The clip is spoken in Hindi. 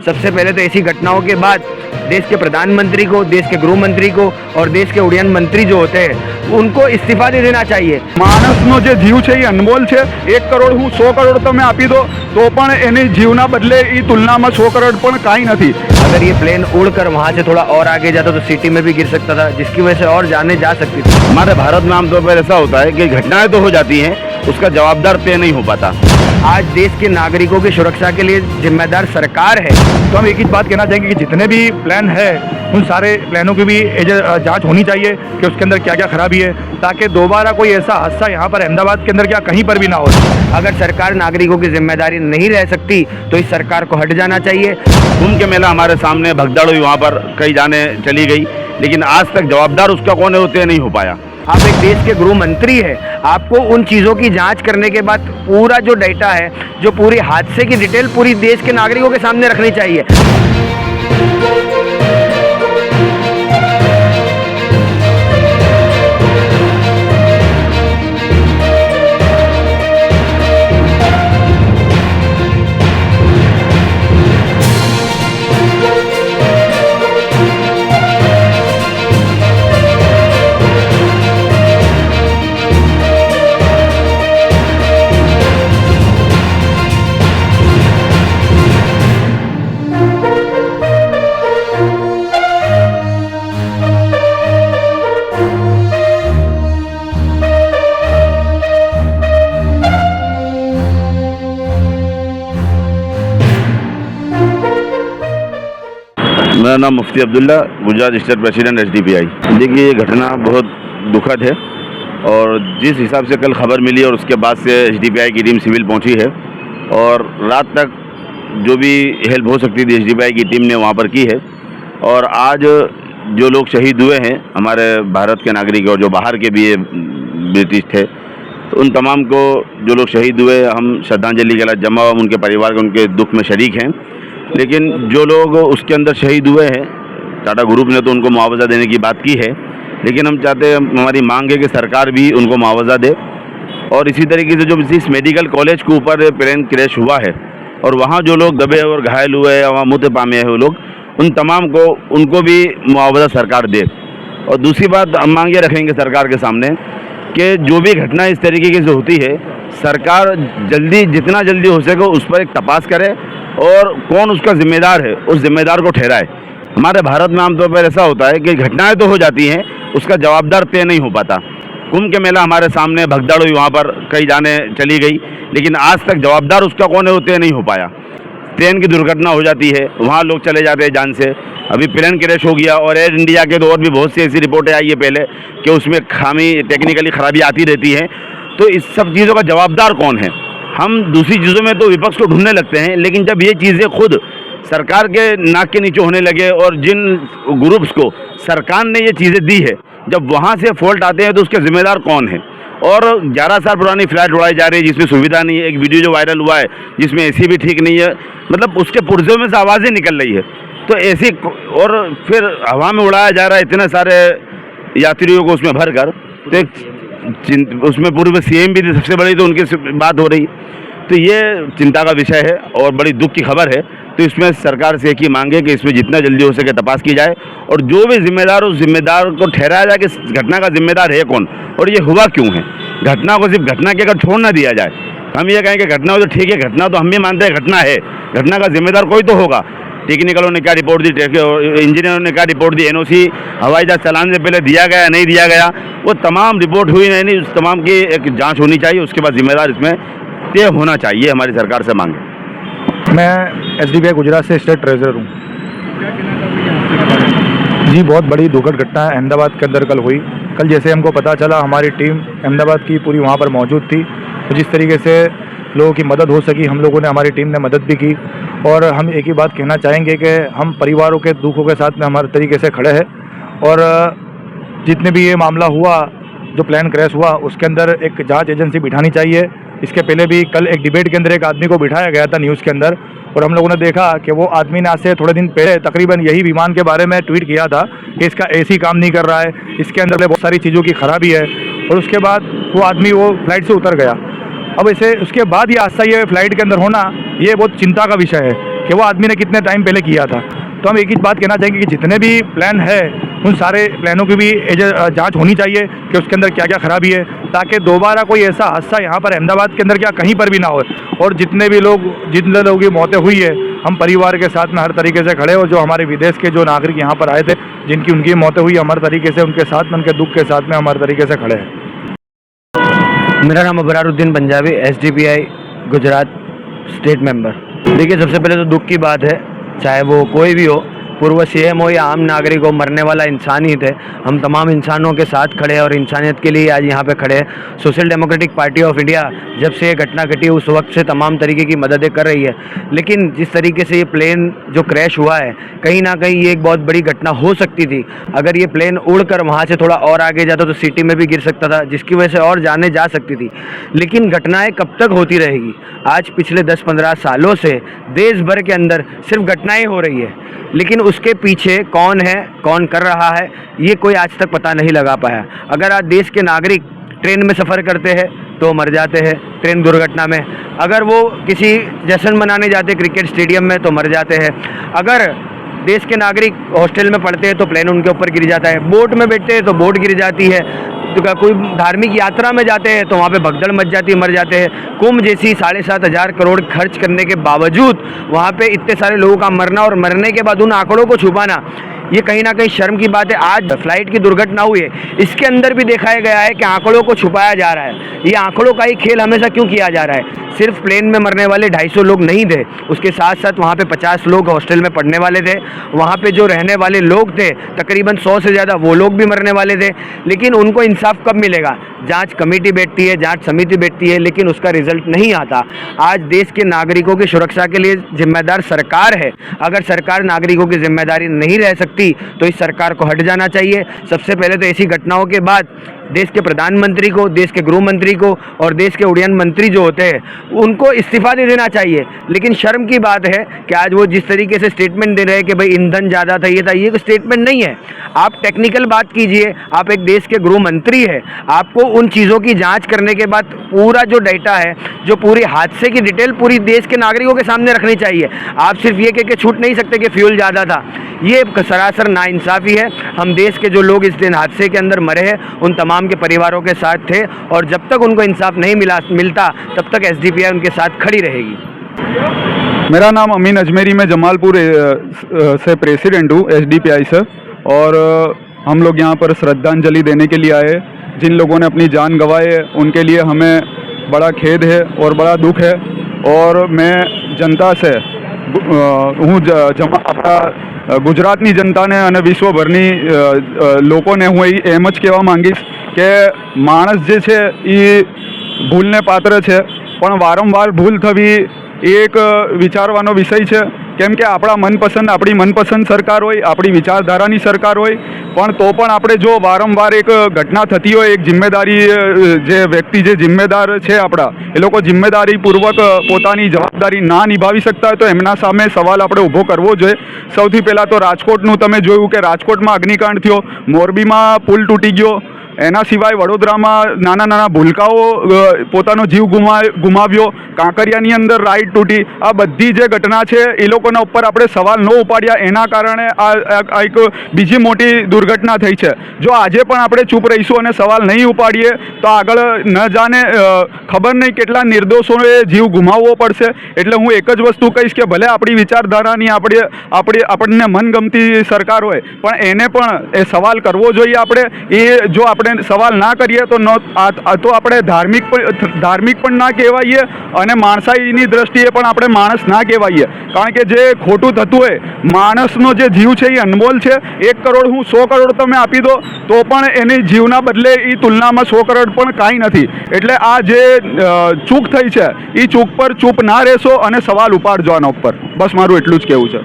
सबसे पहले तो ऐसी घटनाओं के बाद देश के प्रधानमंत्री को, देश के गृह मंत्री को और देश के उड्डयन मंत्री जो होते हैं उनको इस्तीफा दे देना चाहिए। માણસનો જે જીવ છે એ અનમોલ છે। 1 કરોડ હું 100 કરોડ તમે આપી દો તો પણ એની જીવના બદલે એ તુલનામાં 100 કરોડ પણ કાંઈ નથી। अगर ये प्लेन उड़कर वहाँ से थोड़ा और आगे जाता तो सिटी में भी गिर सकता था, जिसकी वजह से और जाने जा सकती थी। हमारे भारत में आमतौर पर ऐसा होता है कि घटनाएं तो हो जाती हैं, उसका जवाबदार तय नहीं हो पाता। आज देश के नागरिकों की सुरक्षा के लिए जिम्मेदार सरकार है। तो हम एक ही बात कहना चाहेंगे कि जितने भी प्लान है उन सारे प्लानों की भी जांच होनी चाहिए कि उसके अंदर क्या क्या खराबी है, ताकि दोबारा कोई ऐसा हादसा यहाँ पर अहमदाबाद के अंदर क्या कहीं पर भी ना हो। अगर सरकार नागरिकों की जिम्मेदारी नहीं रह सकती तो इस सरकार को हट जाना चाहिए। कुंभ के मेला हमारे सामने भगदड़ हुई, वहाँ पर कई जाने चली गई, लेकिन आज तक जवाबदार उसका कौन है वो तय नहीं हो पाया। आप एक देश के गृह मंत्री है, आपको उन चीज़ों की जांच करने के बाद पूरा जो डेटा है, जो पूरी हादसे की डिटेल पूरी देश के नागरिकों के सामने रखनी चाहिए। मेरा नाम Mufti Abdullah, Gujarat state president SDPI। देखिए, ये घटना बहुत दुखद है और जिस हिसाब से कल खबर मिली और उसके बाद से SDPI की टीम सिविल पहुंची है और रात तक जो भी हेल्प हो सकती थी SDPI की टीम ने वहां पर की है। और आज जो लोग शहीद हुए हैं हमारे भारत के नागरिक और जो बाहर के भी ब्रिटिश थे, तो उन तमाम को जो लोग शहीद हुए हम श्रद्धांजलि के लिए जमा हुआ, उनके परिवार के उनके दुख में शरीक हैं। लेकिन जो लोग उसके अंदर शहीद हुए हैं, टाटा ग्रुप ने तो उनको मुआवजा देने की बात की है, लेकिन हम चाहते हैं, हमारी मांग है कि सरकार भी उनको मुआवजा दे। और इसी तरीके से जो इस मेडिकल कॉलेज के ऊपर प्लेन क्रैश हुआ है और वहाँ जो लोग दबे और घायल हुए हैं, वहाँ मुत पामे हैं वो लोग, उन तमाम को उनको भी मुआवजा सरकार दे। और दूसरी बात हम मांग ये रखेंगे सरकार के सामने कि जो भी घटना इस तरीके से होती है, सरकार जितना जल्दी हो सके उस पर एक तपास करे और कौन उसका जिम्मेदार है उस जिम्मेदार को ठहराए। हमारे भारत में आमतौर पर ऐसा होता है कि घटनाएं तो हो जाती हैं, उसका जवाबदार तय नहीं हो पाता। कुंभ के मेला हमारे सामने भगदड़ हुई, वहाँ पर कई जाने चली गई, लेकिन आज तक जवाबदार उसका कौन है वो तय नहीं हो पाया। ट्रेन की दुर्घटना हो जाती है, वहाँ लोग चले जाते हैं जान से। अभी प्लेन क्रैश हो गया और एयर इंडिया के तो और भी बहुत सी ऐसी रिपोर्टें आई है पहले कि उसमें टेक्निकली खराबी आती रहती है। तो इस सब चीज़ों का जवाबदार कौन है? हम दूसरी चीज़ों में तो विपक्ष को ढूंढने लगते हैं, लेकिन जब ये चीज़ें खुद सरकार के नाक के नीचे होने लगे और जिन ग्रुप्स को सरकार ने ये चीज़ें दी है, जब वहाँ से फॉल्ट आते हैं तो उसके ज़िम्मेदार कौन है? और 11 साल पुरानी फ्लाइट उड़ाई जा रही है जिसमें सुविधा नहीं है। एक वीडियो जो वायरल हुआ है जिसमें AC भी ठीक नहीं है, मतलब उसके पुर्जों में से आवाज़ें निकल रही है। तो ऐसी और फिर हवा में उड़ाया जा रहा है इतने सारे यात्रियों को उसमें भर कर, तो उसमें पूर्व CM भी थी सबसे बड़ी, तो उनकी बात हो रही। तो ये चिंता का विषय है और बड़ी दुख की खबर है। तो इसमें सरकार से एक ही मांगे कि इसमें जितना जल्दी हो सके तपास की जाए और जो भी जिम्मेदार उस जिम्मेदार को ठहराया जाए कि घटना का जिम्मेदार है कौन और ये हुआ क्यों है। घटना को सिर्फ घटना के अगर छोड़ ना दिया जाए, हम ये कहें कि घटना हो तो ठीक है, घटना तो हम भी मानते हैं घटना है, घटना का जिम्मेदार कोई तो होगा। टेक्निकलों ने क्या रिपोर्ट दी, इंजीनियरों ने क्या रिपोर्ट दी, NOC हवाई जहाज चलाने से पहले दिया गया नहीं दिया गया, वो तमाम रिपोर्ट हुई नहीं, उस तमाम की एक जांच होनी चाहिए। उसके बाद जिम्मेदार इसमें तय होना चाहिए, हमारी सरकार से मांग है। मैं SDPI गुजरात से स्टेट ट्रेजरर हूँ जी। बहुत बड़ी दुखद घटना अहमदाबाद के अंदर कल हुई। कल जैसे हमको पता चला, हमारी टीम अहमदाबाद की पूरी वहाँ पर मौजूद थी, तो जिस तरीके से लोगों की मदद हो सकी हम लोगों ने, हमारी टीम ने मदद भी की। और हम एक ही बात कहना चाहेंगे कि हम परिवारों के दुखों के साथ में हमारे तरीके से खड़े हैं। और जितने भी ये मामला हुआ, जो प्लेन क्रैश हुआ, उसके अंदर एक जांच एजेंसी बिठानी चाहिए। इसके पहले भी कल एक डिबेट के अंदर एक आदमी को बिठाया गया था न्यूज़ के अंदर, और हम लोगों ने देखा कि वो आदमी ने आज से थोड़े दिन पहले तकरीबन यही विमान के बारे में ट्वीट किया था कि इसका AC काम नहीं कर रहा है, इसके अंदर बहुत सारी चीज़ों की खराबी है। और उसके बाद वो आदमी वो फ्लाइट से उतर गया। अब इसे उसके बाद ये हादसा ये फ्लाइट के अंदर होना, ये बहुत चिंता का विषय है। कि वो आदमी ने कितने टाइम पहले किया था। तो हम एक ही बात कहना चाहेंगे कि जितने भी प्लान है उन सारे प्लानों की भी जांच होनी चाहिए कि उसके अंदर क्या क्या खराबी है, ताकि दोबारा कोई ऐसा हादसा यहाँ पर अहमदाबाद के अंदर क्या कहीं पर भी ना हो। और जितने लोगों की मौतें हुई है, हम परिवार के साथ में हर तरीके से खड़े, और जो हमारे विदेश के जो नागरिक यहाँ पर आए थे उनकी मौतें हुई, हमारे तरीके से उनके साथ में, उनके दुख के साथ में हमारे तरीके से खड़े हैं। मेरा नाम Abraruddin Punjabi, SDPI Gujarat state member. देखिए, सबसे पहले तो दुख की बात है, चाहे वो कोई भी हो, पूर्व CM हो या आम नागरिक हो, मरने वाला इंसान ही थे। हम तमाम इंसानों के साथ खड़े हैं और इंसानियत के लिए आज यहाँ पे खड़े हैं। Social democratic party of India जब से ये घटना घटी उस वक्त से तमाम तरीके की मददें कर रही है, लेकिन जिस तरीके से ये प्लेन जो क्रैश हुआ है, कहीं ना कहीं ये एक बहुत बड़ी घटना हो सकती थी। अगर ये प्लेन उड़कर वहाँ से थोड़ा और आगे जाता तो सिटी में भी गिर सकता था, जिसकी वजह से और जाने जा सकती थी। लेकिन घटनाएं कब तक होती रहेगी? आज पिछले 10-15 सालों से देश भर के अंदर सिर्फ घटनाएं हो रही है, लेकिन उसके पीछे कौन है, कौन कर रहा है, ये कोई आज तक पता नहीं लगा पाया। अगर आज देश के नागरिक ट्रेन में सफ़र करते हैं तो मर जाते हैं ट्रेन दुर्घटना में, अगर वो किसी जश्न मनाने जाते क्रिकेट स्टेडियम में तो मर जाते हैं, अगर देश के नागरिक हॉस्टल में पढ़ते हैं तो प्लेन उनके ऊपर गिर जाता है, बोट में बैठते हैं तो बोट गिर जाती है, तो कोई धार्मिक यात्रा में जाते हैं तो वहाँ पे भगदड़ मच जाती है, मर जाते हैं। कुंभ जैसी 7,500 करोड़ खर्च करने के बावजूद वहाँ पे इतने सारे लोगों का मरना और मरने के बाद उन आंकड़ों को छुपाना, ये कहीं ना कहीं शर्म की बात है। आज फ्लाइट की दुर्घटना हुई है, इसके अंदर भी दिखाया गया है कि आंकड़ों को छुपाया जा रहा है। ये आंकड़ों का ही खेल हमेशा क्यों किया जा रहा है? सिर्फ प्लेन में मरने वाले 250 लोग नहीं थे, उसके साथ साथ वहाँ पे 50 लोग हॉस्टल में पढ़ने वाले थे, वहाँ पे जो रहने वाले लोग थे तकरीबन 100 से ज़्यादा, वो लोग भी मरने वाले थे। लेकिन उनको इंसाफ कब मिलेगा? जांच कमेटी बैठती है, जांच समिति बैठती है, लेकिन उसका रिजल्ट नहीं आता। आज देश के नागरिकों की सुरक्षा के लिए जिम्मेदार सरकार है। अगर सरकार नागरिकों की जिम्मेदारी नहीं रह सकती तो इस सरकार को हट जाना चाहिए। सबसे पहले तो ऐसी घटनाओं के बाद देश के प्रधानमंत्री को, देश के गृह मंत्री को और देश के उड्डयन मंत्री जो होते हैं उनको इस्तीफा दे देना चाहिए। लेकिन शर्म की बात है कि आज वो जिस तरीके से स्टेटमेंट दे रहे हैं कि भाई ईंधन ज़्यादा था, ये था, ये कोई स्टेटमेंट नहीं है। आप टेक्निकल बात कीजिए, आप एक देश के गृह मंत्री है, आपको उन चीज़ों की जांच करने के बाद पूरा जो डाटा है, जो पूरी हादसे की डिटेल पूरी देश के नागरिकों के सामने रखनी चाहिए। आप सिर्फ ये कह के छूट नहीं सकते कि फ्यूल ज़्यादा था। ये सरासर नाइंसाफ़ी है। हम देश के जो लोग इस दिन हादसे के अंदर मरे हैं उन तमाम के परिवारों के साथ थे, और जब तक उनको इंसाफ नहीं मिलता तब तक SDPI उनके साथ खड़ी रहेगी। मेरा नाम अमीन अजमेरी, मैं जमालपुर से प्रेसिडेंट हूँ SDPI से, और हम लोग यहाँ पर श्रद्धांजलि देने के लिए आए। जिन लोगों ने अपनी जान गंवाई है उनके लिए हमें बड़ा खेद है और बड़ा दुख है। और मैं जनता से આપણા ગુજરાતની જનતાને અને વિશ્વભરની લોકોને હું એમ જ કહેવા માંગીશ કે માણસ જે છે એ ભૂલને પાત્ર છે, પણ વારંવાર ભૂલ થવી એ એક વિચારવાનો વિષય છે। કેમ કે આપણી મનપસંદ સરકાર હોય, આપણી વિચારધારાની સરકાર હોય, પણ તો પણ આપણે જો વારંવાર એક ઘટના થતી હોય, એક જિમ્મેદારી જે વ્યક્તિ જે જિમ્મેદાર છે આપણા, એ લોકો જિમ્મેદારીપૂર્વક પોતાની જવાબદારી ના નિભાવી શકતા હોય તો એમના સામે સવાલ આપણે ઊભો કરવો જોઈએ। સૌથી પહેલાં તો રાજકોટનું તમે જોયું કે રાજકોટમાં અગ્નિકાંડ થયો, મોરબીમાં પુલ તૂટી ગયો, એના સિવાય વડોદરામાં નાના નાના ભૂલકાઓ પોતાનો જીવ ગુમાવ્યો, કાંકરિયાની અંદર રાઈડ તૂટી। આ બધી જે ઘટના છે એ લોકોના ઉપર આપણે સવાલ ન ઉપાડ્યા, એના કારણે આ એક બીજી મોટી દુર્ઘટના થઈ છે। જો આજે પણ આપણે ચૂપ રહીશું અને સવાલ નહીં ઉપાડીએ તો આગળ ન જાણે ખબર નહીં કેટલા નિર્દોષોએ જીવ ગુમાવવો પડશે। એટલે હું એક જ વસ્તુ કહીશ કે ભલે આપણી વિચારધારાની આપણને મનગમતી સરકાર હોય, પણ એને પણ એ સવાલ કરવો જોઈએ આપણે। એ જો આપણે સવાલ ના કરીએ તો આપણે ધાર્મિક પણ ના કહેવાઈએ અને માણસાઈની દ્રષ્ટિએ પણ આપણે માણસ ના કહેવાઈએ। કારણ કે જે ખોટું થતું હોય, માણસનો જે જીવ છે એ અનમોલ છે। 1 કરોડ હું 100 કરોડ તમે આપી દો તો પણ એની જીવના બદલે એ તુલનામાં 100 કરોડ પણ કાંઈ નથી। એટલે આ જે ચૂક થઈ છે એ ચૂક પર ચૂપ ના રહેશો અને સવાલ ઉપાડજો આના ઉપર। બસ મારું એટલું જ કહેવું છે।